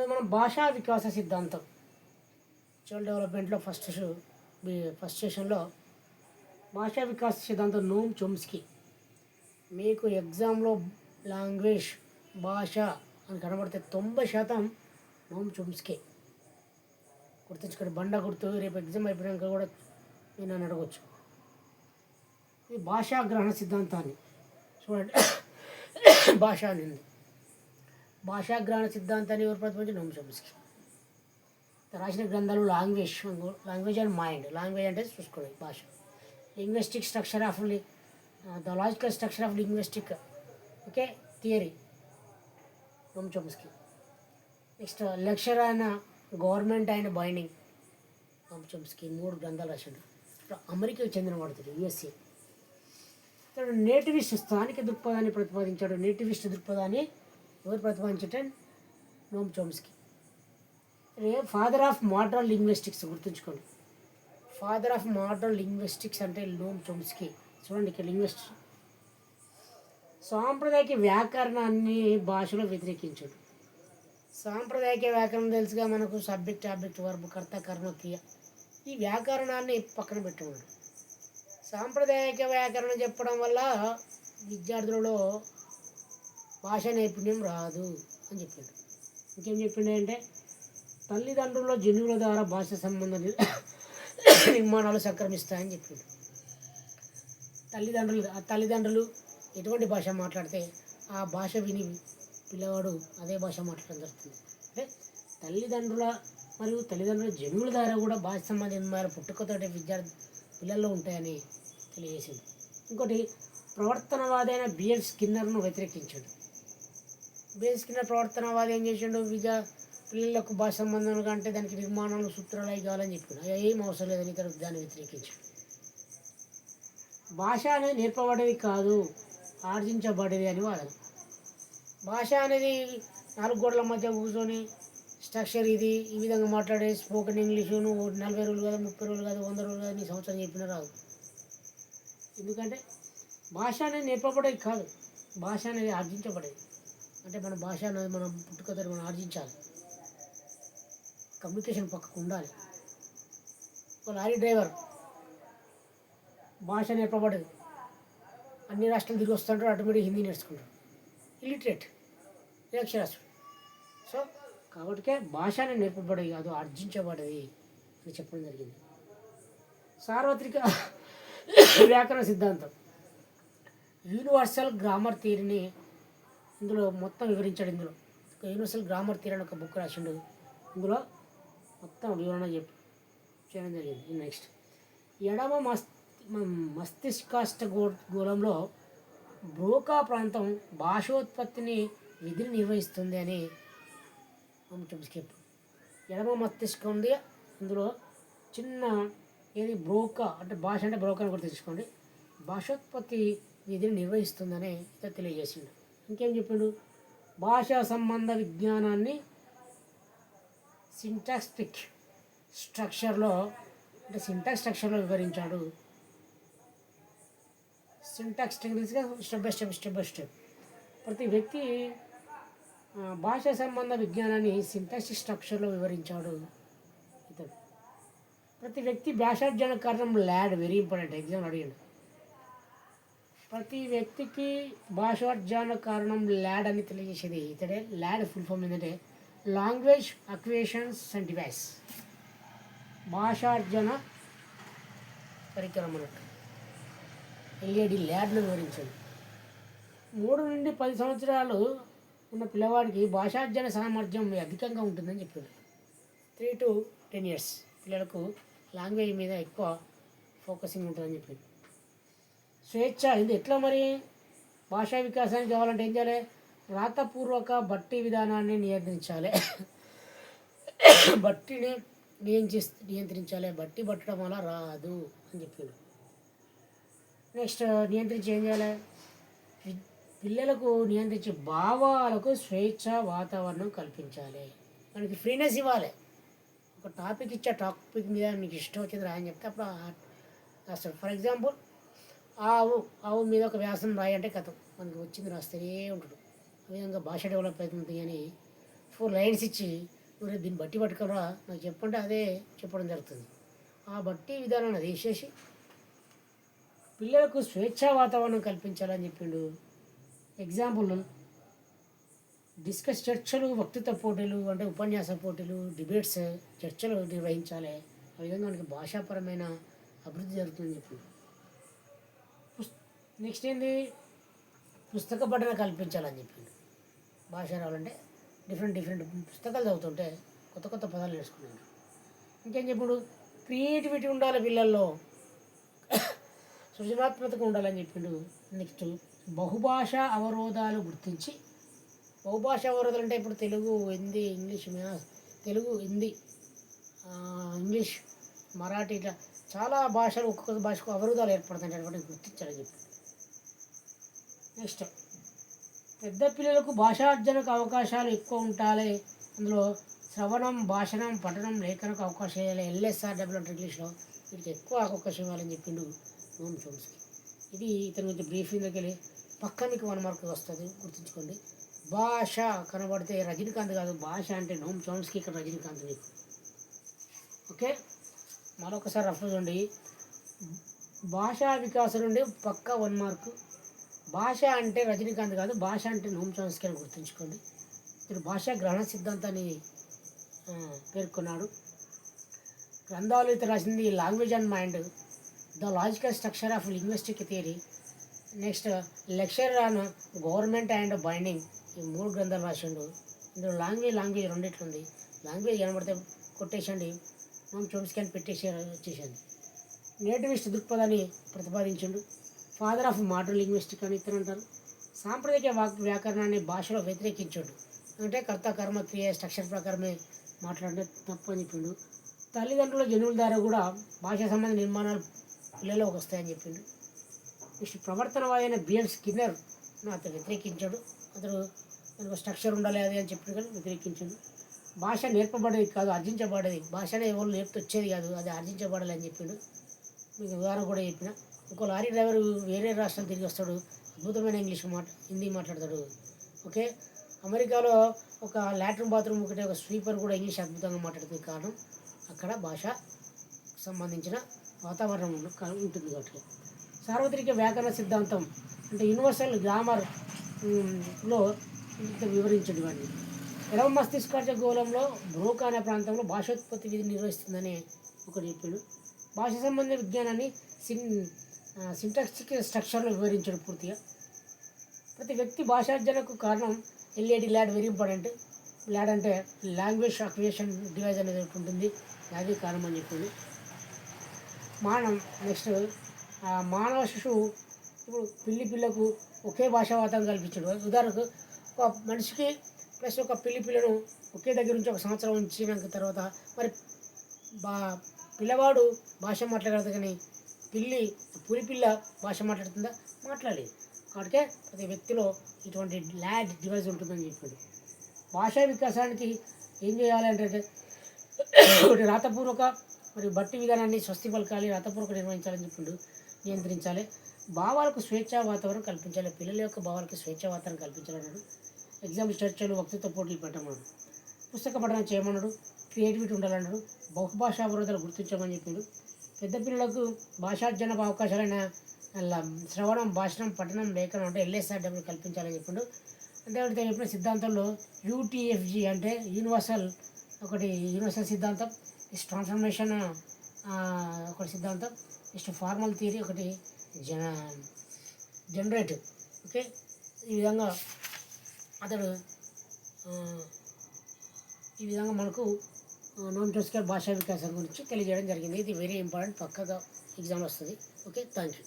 ఈరోజు మనం భాషా వికాస సిద్ధాంతం చైల్డ్ డెవలప్మెంట్లో ఫస్ట్ సెషన్లో భాషా వికాస సిద్ధాంతం నోమ్ చోమ్స్కీ. మీకు ఎగ్జామ్లో లాంగ్వేజ్ భాష అని కనబడితే 90% నోమ్ చోమ్స్కీ. గుర్తుంచుకోండి, బండ గుర్తు. రేపు ఎగ్జామ్ అయిపోయాక కూడా నేను నన్ను అడగవచ్చు. ఇది భాషా గ్రహణ సిద్ధాంతాన్ని చూడండి. భాష అనేది భాషా గ్రహణ సిద్ధాంతాన్ని ఎవరు ప్రతిపాదించి? నోమ్ చోమ్స్కీ. రాసిన గ్రంథాలు లాంగ్వేజ్ అండ్ మైండ్. లాంగ్వేజ్ అంటే చూసుకోండి భాష. Linguistic structure of the logical structure of linguistic theory, Noam Chomsky. Next lecture అయిన government and binding, Noam Chomsky. 3 గ్రంథాలు రాశాడు. అమెరికాకు చెందిన వాడుతాడు, యుఎస్ఏ. ఇతడు నేటివిస్ట్ స్థానిక దృక్పథాన్ని ప్రతిపాదించాడు. నేటివిస్ట్ దృక్పథాన్ని ఎవరు ప్రతిపాదించటే? Noam Chomsky. Father of modern linguistics. గుర్తుంచుకోండి, ఫాదర్ ఆఫ్ మోడరన్ లింగ్విస్టిక్స్ అంటే నోమ్ చోమ్స్కీ. చూడండి ఇక్కడ లింగ్విస్ట్. సాంప్రదాయక వ్యాకరణాన్ని భాషలో వ్యతిరేకించాడు. సాంప్రదాయక వ్యాకరణం తెలుసుగా మనకు, సబ్జెక్ట్, ఆబ్జెక్ట్, వర్బ్, కర్త, కర్మ, క్రియ. ఈ వ్యాకరణాన్ని పక్కన పెట్టుకున్నాడు. సాంప్రదాయక వ్యాకరణం చెప్పడం వల్ల విద్యార్థులలో భాష నైపుణ్యం రాదు అని చెప్పిండు. ఇంకేం చెప్పిండు అంటే, తల్లిదండ్రుల జన్యువుల ద్వారా భాష సంబంధ నిర్మాణాలు సంక్రమిస్తాయని చెప్పిండు. తల్లిదండ్రులు ఎటువంటి భాష మాట్లాడితే ఆ భాష విని పిల్లవాడు అదే భాష మాట్లాడడం జరుగుతుంది. అంటే తల్లిదండ్రుల జన్యువుల ద్వారా కూడా భాష సంబంధ నిర్మాణాలు పుట్టుకతోటి పిల్లల్లో ఉంటాయని తెలియజేసింది. ఇంకోటి, ప్రవర్తనవాది అయిన బిఎల్ స్కిన్నర్ను వ్యతిరేకించాడు. బిఎల్ స్కిన్నర్ ప్రవర్తనవాది ఏం చేసిండు? పిల్లలకు భాష సంబంధం అంటే దానికి నిర్మాణాలు, సూత్రాలు అవి కావాలని చెప్పాడు. ఏం అవసరం లేదని ఇతడు దాన్ని వ్యతిరేకించాడు. భాష అనేది నేర్పబడేది కాదు, ఆర్జించబడేది అని వాదన. భాష అనేది 4 గోడల మధ్య కూర్చొని స్ట్రక్చర్ ఇది ఈ విధంగా మాట్లాడే స్పోకెన్ ఇంగ్లీషు నువ్వు 40 రోజులు కాదు, 30 రోజులు కాదు, 100 రోజులు కాదు, నీ సంవత్సరం చెప్పినా రాదు. ఎందుకంటే భాష అనేది నేర్పబడేది కాదు, భాష అనేది ఆర్జించబడేది. అంటే మన భాష అనేది మనం పుట్టుకతో మనం ఆర్జించాలి. కమ్యూనికేషన్ పక్కకు ఉండాలి. ఒక లారీ డ్రైవర్ భాష నేర్పబడేది. అన్ని రాష్ట్రాలు తిరిగి వస్తుంటారు, ఆటోమేటిక్ హిందీ నేర్చుకుంటారు. ఇల్లిటరేట్, నిరక్షరాస్యుడు. సో కాబట్టి భాష అనేది నేర్పబడేది కాదు, ఆర్జించబడేది అని చెప్పడం జరిగింది. సార్వత్రిక వ్యాకరణ సిద్ధాంతం, యూనివర్సల్ గ్రామర్ థియరీని ఇందులో మొత్తం వివరించాడు. ఇందులో యూనివర్సల్ గ్రామర్ థియరీ అని ఒక బుక్ రాసిండు. ఇందులో మొత్తం వివరణ చేయడం జరిగింది. నెక్స్ట్, ఎడమ మస్తిష్కాష్ట గోళంలో బ్రోకా ప్రాంతం భాషోత్పత్తిని విధిని నిర్వహిస్తుంది అని నోమ్ చోమ్స్కీ. ఎడమ మస్తిష్కం ఉంది, అందులో చిన్న బ్రోకా అంటే భాష అంటే బ్రోకా అని కూడా తెలుసుకోండి. భాషోత్పత్తి విధిని నిర్వహిస్తుందని ఇతను తెలియజేసిండు. ఇంకేం చెప్పిండు? భాషా సంబంధ విజ్ఞానాన్ని సింటాక్స్ స్ట్రక్చర్లో వివరించాడు. సింటాక్స్ టెక్నిక్స్గా స్టెప్ బై స్టెప్ ప్రతి వ్యక్తి భాషా సంబంధ విజ్ఞానాన్ని సింటాక్స్ స్ట్రక్చర్లో వివరించాడు ఇతడు. ప్రతి వ్యక్తి భాషార్జన కారణం ల్యాడ్, వెరీ ఇంపార్టెంట్, ఎగ్జామ్ అడిగాడు. ప్రతి వ్యక్తికి భాషార్జన కారణం ల్యాడ్ అని తెలియజేసేది ఇతడే. ల్యాడ్ ఫుల్ ఫామ్ ఏంటంటే లాంగ్వేజ్ అక్విజిషన్స్ అండ్ డివైస్, భాషార్జన పరికరం అన్నట్టు. ఎల్ఏడి ల్యాడ్ను వివరించాడు. 3 నుండి 10 సంవత్సరాలు ఉన్న పిల్లవాడికి భాషార్జన సామర్థ్యం అధికంగా ఉంటుందని చెప్పాడు. 3 to 10 years పిల్లలకు లాంగ్వేజ్ మీద ఎక్కువ ఫోకసింగ్ ఉంటుందని చెప్పాడు. స్వేచ్ఛ, ఇది ఎట్లా మరి? భాషా వికాసానికి కావాలంటే ఏం చేయాలి? రాతపూర్వక బట్టి విధానాన్ని నియంత్రించాలి. బట్టిని నియంత్రించాలి. బట్టి పట్టడం వల్ల రాదు అని చెప్పాడు. నెక్స్ట్, నియంత్రించి ఏం చేయాలి? పిల్లలకు నియంత్రించే భావాలకు స్వేచ్ఛ వాతావరణం కల్పించాలి. మనకి ఫ్రీనెస్ ఇవ్వాలి. ఒక టాపిక్ ఇచ్చే టాపిక్ మీద మీకు ఇష్టం వచ్చింది రాయని చెప్తే అప్పుడు రాస్తాడు. ఫర్ ఎగ్జాంపుల్, ఆవు మీద ఒక వ్యాసం రాయంటే కథ మనకి వచ్చింది రాస్తూనే ఉంటాడు. ఆ విధంగా భాష డెవలప్ అవుతుంది అని 4 లైన్స్ ఇచ్చి మరి దీన్ని బట్టి పట్టుకోరా నాకు చెప్పంటే అదే చెప్పడం జరుగుతుంది. ఆ బట్టి విధానాన్ని తీసేసి పిల్లలకు స్వేచ్ఛా వాతావరణం కల్పించాలని చెప్పిండు. ఎగ్జాంపుల్ చర్చలు, వక్తృత్వ పోటీలు అంటే ఉపన్యాస పోటీలు, డిబేట్స్, చర్చలు నిర్వహించాలి. ఆ విధంగా మనకి భాషాపరమైన అభివృద్ధి జరుగుతుందని చెప్పిండు. నెక్స్ట్ ఏంటి, పుస్తక పఠన కల్పించాలని చెప్పిండు. భాష రావాలంటే డిఫరెంట్ పుస్తకాలు చదువుతుంటే కొత్త పదాలు నేర్చుకున్నాడు. ఇంకేం చెప్పుడు, క్రియేటివిటీ ఉండాలి పిల్లల్లో, సృజనాత్మకత ఉండాలని చెప్పిండు. నెక్స్ట్ బహుభాషా అవరోధాలు గుర్తించి, బహుభాషా అవరోధాలు అంటే ఇప్పుడు తెలుగు, హిందీ, ఇంగ్లీష్, తెలుగు, హిందీ, ఇంగ్లీష్, మరాఠీ, ఇట్లా చాలా భాషలు ఒక్కొక్క భాషకు అవరోధాలు ఏర్పడుతుంటాయి, అటువంటి గుర్తించాలని చెప్పి. నెక్స్ట్ పెద్ద పిల్లలకు భాషార్జనకు అవకాశాలు ఎక్కువ ఉండాలి. అందులో శ్రవణం, భాషణం, పఠనం, లేఖనకు అవకాశం ఇవ్వాలి. LSRW అంటే ఇంగ్లీష్లో వీటికి ఎక్కువ అవకాశం ఇవ్వాలని చెప్పిండు నోమ్ చోమ్స్కీ. ఇది ఇతని గురించి బ్రీఫింగ్ దగ్గర పక్క మీకు 1 మార్క్ వస్తుంది, గుర్తుంచుకోండి. భాష కనబడితే రజనీకాంత్ కాదు, భాష అంటే నోమ్ చోమ్స్కీ, ఇక్కడ రజనీకాంత్ మీకు. ఓకే, మరొకసారి రఫ్ చూడండి. భాషా వికాసం నుండి పక్క 1 మార్కు. భాష అంటే రజనీకాంత్ కాదు, భాష అంటే నోమ్ చోమ్స్కీ అని గుర్తుంచుకోండి. ఇతను భాషా గ్రహణ సిద్ధాంతాన్ని పేర్కొన్నాడు. గ్రంథాలు ఇతను రాసింది language and mind, the logical structure of linguistic theory. Next lecture on government and binding, ఈ 3 గ్రంథాలు రాసిండు. ఇందులో లాంగ్వేజ్ రెండిట్లుంది. లాంగ్వేజ్ కనబడితే కొట్టేసండి, నోమ్ చోమ్స్కీ అని వచ్చేసింది. నేటివిస్ట్ దృక్పథాన్ని ప్రతిపాదించిండు. ఫాదర్ ఆఫ్ మోడర్న్ లింగ్విస్టిక్ అని ఇతను అంటారు. సాంప్రదాయిక వ్యాకరణాన్ని భాషలో వ్యతిరేకించాడు. అంటే కర్త, కర్మ, క్రియ స్ట్రక్చర్ ప్రకారమే మాట్లాడే తప్పు అని చెప్పిండు. తల్లిదండ్రుల జనువుల ద్వారా కూడా భాషా సంబంధ నిర్మాణాలు పిల్లలోకి వస్తాయని చెప్పిండు. నెక్స్ట్ ప్రవర్తనవాది అయిన బిఎల్ స్కిన్నర్ అతను వ్యతిరేకించాడు. అతను దానికి స్ట్రక్చర్ ఉండాలి అది అని చెప్పి కానీ వ్యతిరేకించాడు. భాష నేర్పబడేది కాదు, ఆర్జించబడేది. భాషనే ఎవరు నేర్పుతూ వచ్చేది కాదు, అది ఆర్జించబడాలి అని చెప్పిండు. మీకు ఉదాహరణ కూడా చెప్పిన. ఇంకో లారీ డ్రైవర్ వేరే రాష్ట్రం తిరిగి వస్తాడు, అద్భుతమైన హిందీ మాట్లాడతాడు. ఓకే, అమెరికాలో ఒక లాట్రిన్ బాత్రూమ్ ఒకటే ఒక స్వీపర్ కూడా ఇంగ్లీష్ అద్భుతంగా మాట్లాడుతుంది. కారణం అక్కడ భాష సంబంధించిన వాతావరణం ఉంటుంది కాబట్టి. సార్వత్రిక వ్యాకరణ సిద్ధాంతం అంటే యూనివర్సల్ గ్రామర్ లో వివరించండి వాడిని. ఎడమ మస్తిష్కార్జ గోళంలో బ్రోకా అనే ప్రాంతంలో భాషోత్పత్తి విధిని నిర్వహిస్తుందని ఒకటి చెప్పాడు. భాష సంబంధ విజ్ఞానాన్ని సింటాక్సిక్ స్ట్రక్చర్లో వివరించాడు పూర్తిగా. ప్రతి వ్యక్తి భాషార్జనకు కారణం ల్యాడ్ వెరీ ఇంపార్టెంట్. ల్యాడ్ అంటే లాంగ్వేజ్ అక్విజిషన్ డివైజ్ అనేది ఉంటుంది, అది కారణం అని చెప్పింది. నెక్స్ట్ మానవ శిశువు ఇప్పుడు పిల్లకు ఒకే భాషా వాతావరణం కల్పించాడు. ఉదాహరణకు ఒక మనిషికి ప్లస్ ఒక పిల్లను ఒకే దగ్గర నుంచి 1 సంవత్సరం ఉంచిన తర్వాత మరి పిల్లవాడు భాష మాట్లాడదు, కానీ పులిపిల్ల భాష మాట్లాడుతుందా? మాట్లాడలేదు. కాబట్టి ప్రతి వ్యక్తిలో ఇటువంటి ల్యాడ్ డివైజ్ ఉంటుందని చెప్పాడు. భాషా వికాసానికి ఏం చేయాలంటే ఒకటి రాతపూర్వక మరియు బట్టి విధానాన్ని స్వస్తి పలకాలి, రాతపూర్వక నిర్వహించాలని చెప్పిండు. నియంత్రించాలి, భావాలకు స్వేచ్ఛా వాతావరణం కల్పించాలి. పిల్లల యొక్క భావాలకు స్వేచ్ఛా వాతావరణం కల్పించాలన్నాడు. ఎగ్జాంపుల్ చర్చలు, వక్తృత్వ పోటీలు పెట్టమన్నాడు. పుస్తక పఠనం చేయమన్నాడు. క్రియేటివిటీ ఉండాలన్నాడు. బహుభాషా అవరోధాలు గుర్తించమని చెప్పిండు. పెద్ద పిల్లలకు భాషార్జన అవకాశాలైన శ్రవణం, భాషణం, పఠనం, లేఖనం అంటే LSRW కల్పించాలని చెప్పిండు. అంటే చెప్పిన సిద్ధాంతంలో UTFG అంటే యూనివర్సల్ సిద్ధాంతం, నెక్స్ట్ ట్రాన్స్ఫర్మేషన్ ఒకటి సిద్ధాంతం, నెక్స్ట్ ఫార్మల్ థియరీ ఒకటి, జనరేటివ్. ఓకే, ఈ విధంగా మనకు నోమ్ చోమ్స్కీ భాషా వికాసం గురించి తెలియజేయడం జరిగింది. ఇది వెరీ ఇంపార్టెంట్, పక్కగా ఎగ్జామ్ వస్తుంది. Okay, thank you.